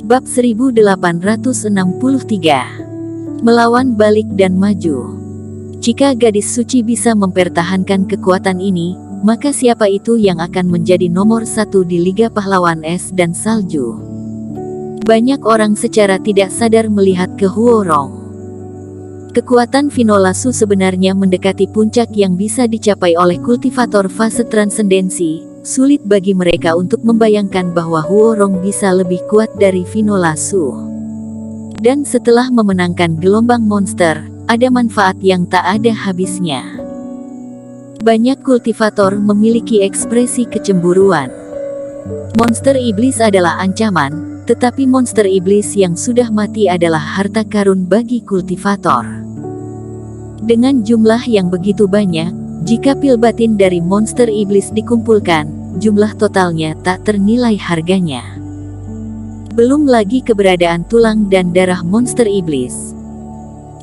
Bab 1863. Melawan balik dan maju. Jika gadis suci bisa mempertahankan kekuatan ini, maka siapa itu yang akan menjadi nomor satu di Liga Pahlawan Es dan Salju? Banyak orang secara tidak sadar melihat ke Huorong. Kekuatan Vinolasu sebenarnya mendekati puncak yang bisa dicapai oleh kultivator fase transendensi. Sulit bagi mereka untuk membayangkan bahwa Huorong bisa lebih kuat dari Vinolasu. Dan setelah memenangkan gelombang monster, ada manfaat yang tak ada habisnya. Banyak kultivator memiliki ekspresi kecemburuan. Monster iblis adalah ancaman, tetapi monster iblis yang sudah mati adalah harta karun bagi kultivator. Dengan jumlah yang begitu banyak, jika pil batin dari monster iblis dikumpulkan, jumlah totalnya tak ternilai harganya. Belum lagi keberadaan tulang dan darah monster iblis.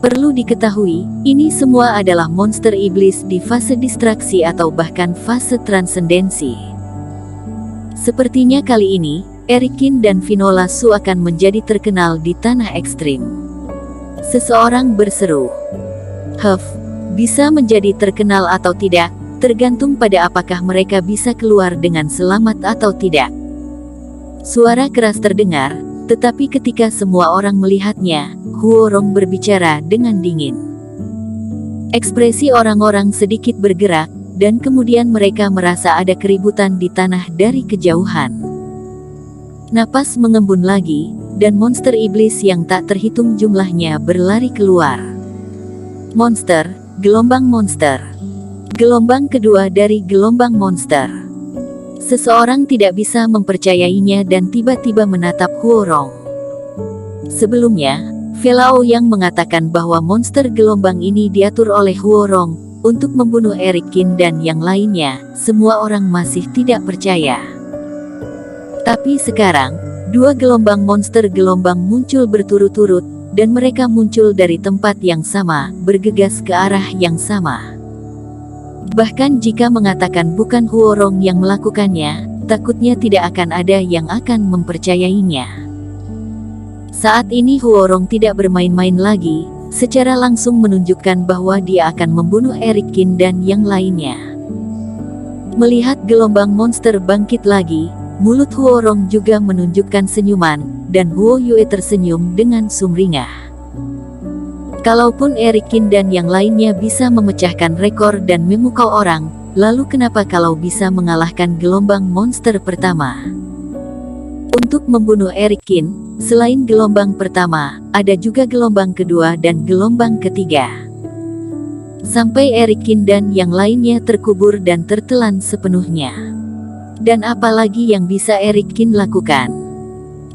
Perlu diketahui, ini semua adalah monster iblis di fase distraksi atau bahkan fase transendensi. Sepertinya kali ini, Erikin dan Vinolasu akan menjadi terkenal di tanah ekstrim. Seseorang berseru. Bisa menjadi terkenal atau tidak, tergantung pada apakah mereka bisa keluar dengan selamat atau tidak. Suara keras terdengar, tetapi ketika semua orang melihatnya, Huorong berbicara dengan dingin. Ekspresi orang-orang sedikit bergerak, dan kemudian mereka merasa ada keributan di tanah dari kejauhan. Napas mengembun lagi, dan monster iblis yang tak terhitung jumlahnya berlari keluar. Monster, gelombang monster. Gelombang kedua dari gelombang monster. Seseorang tidak bisa mempercayainya dan tiba-tiba menatap Huorong. Sebelumnya, Velao yang mengatakan bahwa monster gelombang ini diatur oleh Huorong untuk membunuh Erikin dan yang lainnya, semua orang masih tidak percaya. Tapi sekarang, dua gelombang monster gelombang muncul berturut-turut, dan mereka muncul dari tempat yang sama, bergegas ke arah yang sama. Bahkan jika mengatakan bukan Huorong yang melakukannya, takutnya tidak akan ada yang akan mempercayainya. Saat ini Huorong tidak bermain-main lagi, secara langsung menunjukkan bahwa dia akan membunuh Erikin dan yang lainnya. Melihat gelombang monster bangkit lagi, mulut Huorong juga menunjukkan senyuman, dan Huo Yue tersenyum dengan sumringah. Kalaupun Erikin dan yang lainnya bisa memecahkan rekor dan memukau orang, lalu kenapa kalau bisa mengalahkan gelombang monster pertama? Untuk membunuh Erikin, selain gelombang pertama, ada juga gelombang kedua dan gelombang ketiga. Sampai Erikin dan yang lainnya terkubur dan tertelan sepenuhnya. Dan apalagi yang bisa Erikin lakukan?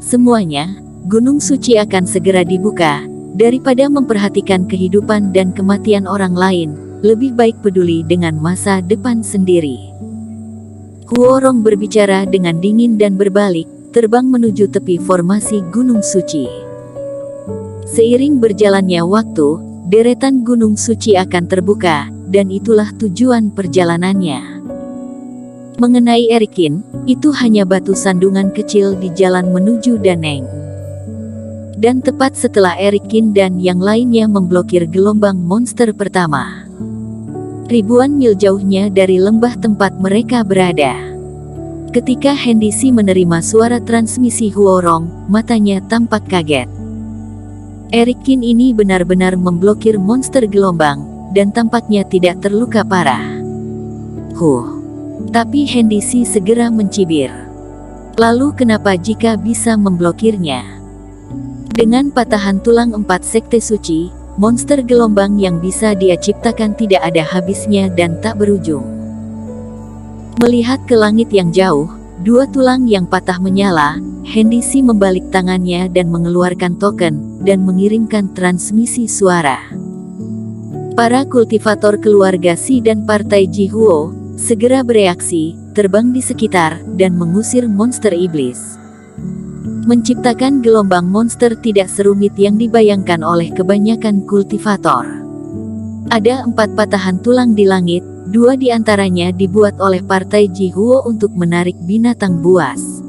Semuanya, Gunung Suci akan segera dibuka. Daripada memperhatikan kehidupan dan kematian orang lain, lebih baik peduli dengan masa depan sendiri. Huorong berbicara dengan dingin dan berbalik, terbang menuju tepi formasi Gunung Suci. Seiring berjalannya waktu, deretan Gunung Suci akan terbuka, dan itulah tujuan perjalanannya. Mengenai Erikin, itu hanya batu sandungan kecil di jalan menuju Daneng. Dan tepat setelah Erikin dan yang lainnya memblokir gelombang monster pertama. Ribuan mil jauhnya dari lembah tempat mereka berada. Ketika Hendisi menerima suara transmisi Huorong, matanya tampak kaget. Erikin ini benar-benar memblokir monster gelombang, dan tampaknya tidak terluka parah. Tapi Hendisi segera mencibir. Lalu kenapa jika bisa memblokirnya? Dengan patahan tulang 4 sekte suci, monster gelombang yang bisa dia ciptakan tidak ada habisnya dan tak berujung. Melihat ke langit yang jauh, dua tulang yang patah menyala, Hendisi membalik tangannya dan mengeluarkan token, dan mengirimkan transmisi suara. Para kultivator keluarga Si dan partai Jihuo segera bereaksi, terbang di sekitar, dan mengusir monster iblis. Menciptakan gelombang monster tidak serumit yang dibayangkan oleh kebanyakan kultivator. Ada 4 patahan tulang di langit, 2 diantaranya dibuat oleh partai Jihuo untuk menarik binatang buas.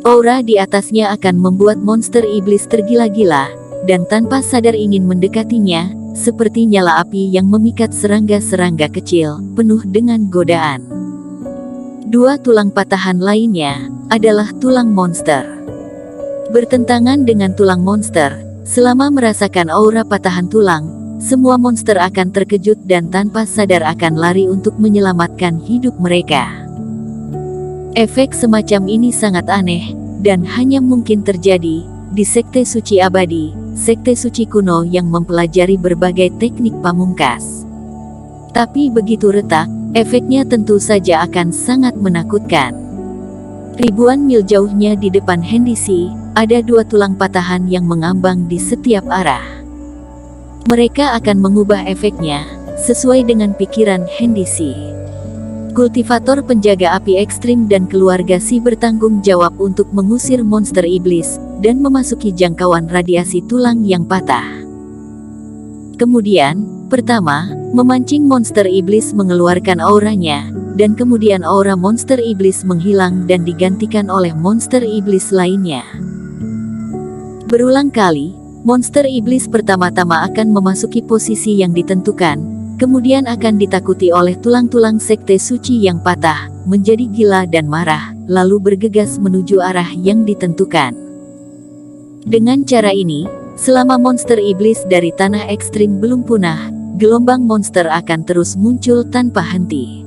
Aura di atasnya akan membuat monster iblis tergila-gila, dan tanpa sadar ingin mendekatinya, seperti nyala api yang memikat serangga-serangga kecil, penuh dengan godaan. Dua tulang patahan lainnya adalah tulang monster. Bertentangan dengan tulang monster, selama merasakan aura patahan tulang, semua monster akan terkejut dan tanpa sadar akan lari untuk menyelamatkan hidup mereka. Efek semacam ini sangat aneh, dan hanya mungkin terjadi di sekte suci abadi, sekte suci kuno yang mempelajari berbagai teknik pamungkas. Tapi begitu retak, efeknya tentu saja akan sangat menakutkan. Ribuan mil jauhnya di depan Hendici, ada dua tulang patahan yang mengambang di setiap arah. Mereka akan mengubah efeknya, sesuai dengan pikiran Hendici. Kultivator penjaga api ekstrim dan keluarga Si bertanggung jawab untuk mengusir monster iblis, dan memasuki jangkauan radiasi tulang yang patah. Kemudian, pertama, memancing monster iblis mengeluarkan auranya, dan kemudian aura monster iblis menghilang dan digantikan oleh monster iblis lainnya. Berulang kali, monster iblis pertama-tama akan memasuki posisi yang ditentukan, kemudian akan ditakuti oleh tulang-tulang sekte suci yang patah, menjadi gila dan marah, lalu bergegas menuju arah yang ditentukan. Dengan cara ini, selama monster iblis dari tanah ekstrim belum punah, gelombang monster akan terus muncul tanpa henti.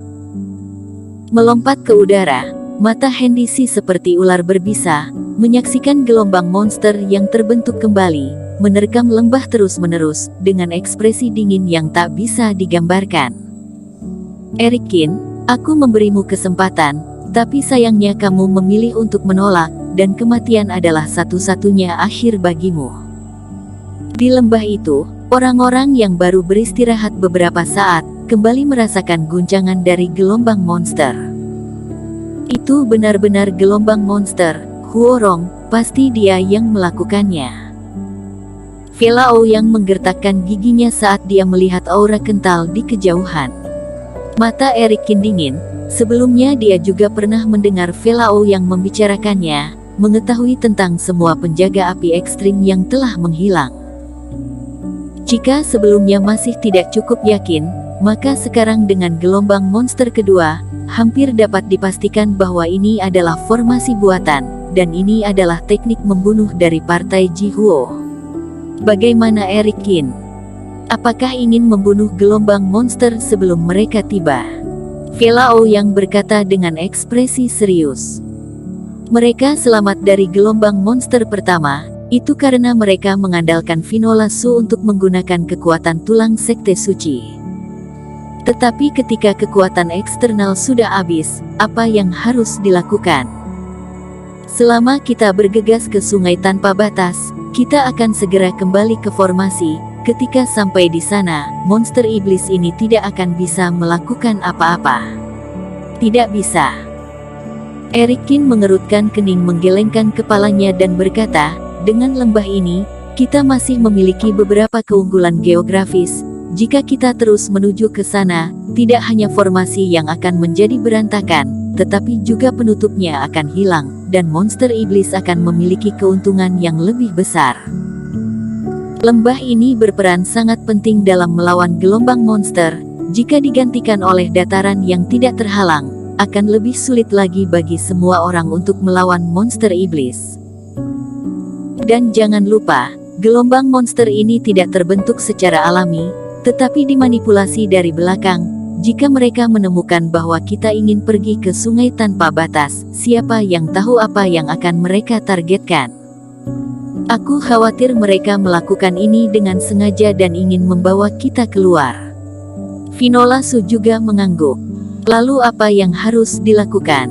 Melompat ke udara, mata Hendici seperti ular berbisa, menyaksikan gelombang monster yang terbentuk kembali, menerkam lembah terus-menerus, dengan ekspresi dingin yang tak bisa digambarkan. Erikin, aku memberimu kesempatan, tapi sayangnya kamu memilih untuk menolak, dan kematian adalah satu-satunya akhir bagimu. Di lembah itu, orang-orang yang baru beristirahat beberapa saat, kembali merasakan guncangan dari gelombang monster. Itu benar-benar gelombang monster, Huorong, pasti dia yang melakukannya. Velao yang menggertakkan giginya saat dia melihat aura kental di kejauhan. Mata Erikin dingin, sebelumnya dia juga pernah mendengar Velao yang membicarakannya, mengetahui tentang semua penjaga api ekstrim yang telah menghilang. Jika sebelumnya masih tidak cukup yakin, maka sekarang dengan gelombang monster kedua, hampir dapat dipastikan bahwa ini adalah formasi buatan, dan ini adalah teknik membunuh dari partai Jihuo. Bagaimana Erikin? Apakah ingin membunuh gelombang monster sebelum mereka tiba? Velao yang berkata dengan ekspresi serius. Mereka selamat dari gelombang monster pertama, itu karena mereka mengandalkan Vinola Su untuk menggunakan kekuatan tulang sekte suci. Tetapi ketika kekuatan eksternal sudah habis, apa yang harus dilakukan? Selama kita bergegas ke sungai tanpa batas, kita akan segera kembali ke formasi. Ketika sampai di sana, monster iblis ini tidak akan bisa melakukan apa-apa. Tidak bisa. Erikin mengerutkan kening, menggelengkan kepalanya dan berkata, dengan lembah ini, kita masih memiliki beberapa keunggulan geografis. Jika kita terus menuju ke sana, tidak hanya formasi yang akan menjadi berantakan, tetapi juga penutupnya akan hilang, dan monster iblis akan memiliki keuntungan yang lebih besar. Lembah ini berperan sangat penting dalam melawan gelombang monster. Jika digantikan oleh dataran yang tidak terhalang, akan lebih sulit lagi bagi semua orang untuk melawan monster iblis. Dan jangan lupa, gelombang monster ini tidak terbentuk secara alami, tetapi dimanipulasi dari belakang. Jika mereka menemukan bahwa kita ingin pergi ke sungai tanpa batas, siapa yang tahu apa yang akan mereka targetkan? Aku khawatir mereka melakukan ini dengan sengaja dan ingin membawa kita keluar. Vinola Su juga mengangguk. Lalu apa yang harus dilakukan?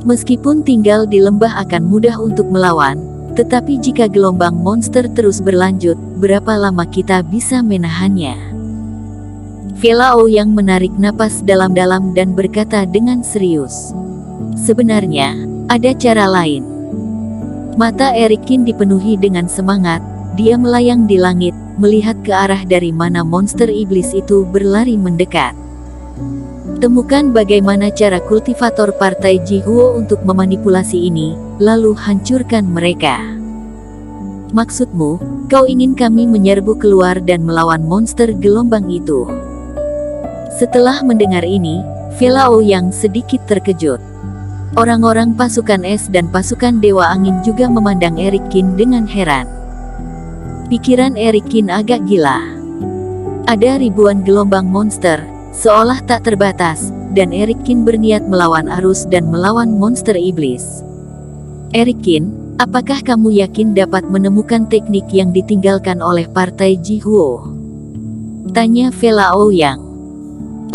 Meskipun tinggal di lembah akan mudah untuk melawan, tetapi jika gelombang monster terus berlanjut, berapa lama kita bisa menahannya? Velao yang menarik napas dalam-dalam dan berkata dengan serius. Sebenarnya, ada cara lain. Mata Erikin dipenuhi dengan semangat, dia melayang di langit, melihat ke arah dari mana monster iblis itu berlari mendekat. Temukan bagaimana cara kultivator partai Jihuo untuk memanipulasi ini, lalu hancurkan mereka. Maksudmu, kau ingin kami menyerbu keluar dan melawan monster gelombang itu? Setelah mendengar ini, Velao yang sedikit terkejut. Orang-orang pasukan es dan pasukan Dewa Angin juga memandang Erik Kin dengan heran. Pikiran Erik Kin agak gila. Ada ribuan gelombang monster, seolah tak terbatas, dan Erik Kin berniat melawan arus dan melawan monster iblis. Erik Kin, apakah kamu yakin dapat menemukan teknik yang ditinggalkan oleh partai Jihuo? Tanya Velao Yang.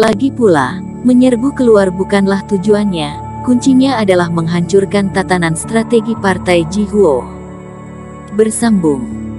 Lagi pula, menyerbu keluar bukanlah tujuannya, kuncinya adalah menghancurkan tatanan strategi partai Jihuo. Bersambung.